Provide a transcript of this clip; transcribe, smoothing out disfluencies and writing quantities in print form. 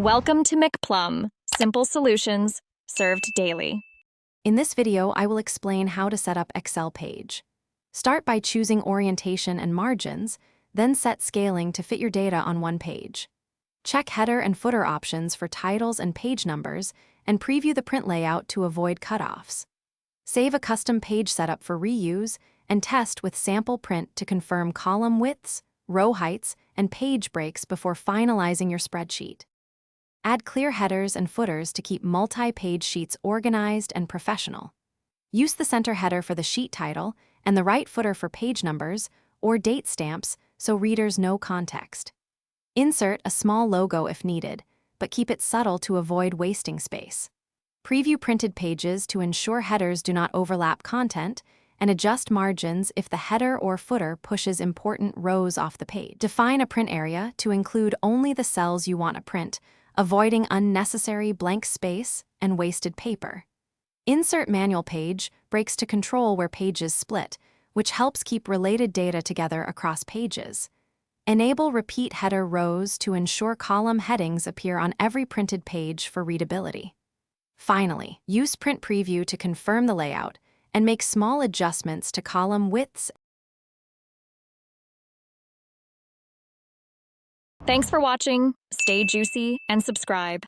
Welcome to McPlum, simple solutions served daily. In this video, I will explain how to set up Excel page. Start by choosing orientation and margins, then set scaling to fit your data on one page. Check header and footer options for titles and page numbers, and preview the print layout to avoid cutoffs. Save a custom page setup for reuse, and test with sample print to confirm column widths, row heights, and page breaks before finalizing your spreadsheet. Add clear headers and footers to keep multi-page sheets organized and professional. Use the center header for the sheet title and the right footer for page numbers or date stamps so readers know context. Insert a small logo if needed, but keep it subtle to avoid wasting space. Preview printed pages to ensure headers do not overlap content, and adjust margins if the header or footer pushes important rows off the page. Define a print area to include only the cells you want to print, avoiding unnecessary blank space and wasted paper. Insert manual page breaks to control where pages split, which helps keep related data together across pages. Enable repeat header rows to ensure column headings appear on every printed page for readability. Finally, use Print Preview to confirm the layout and make small adjustments to column widths. Thanks for watching. Stay juicy and subscribe.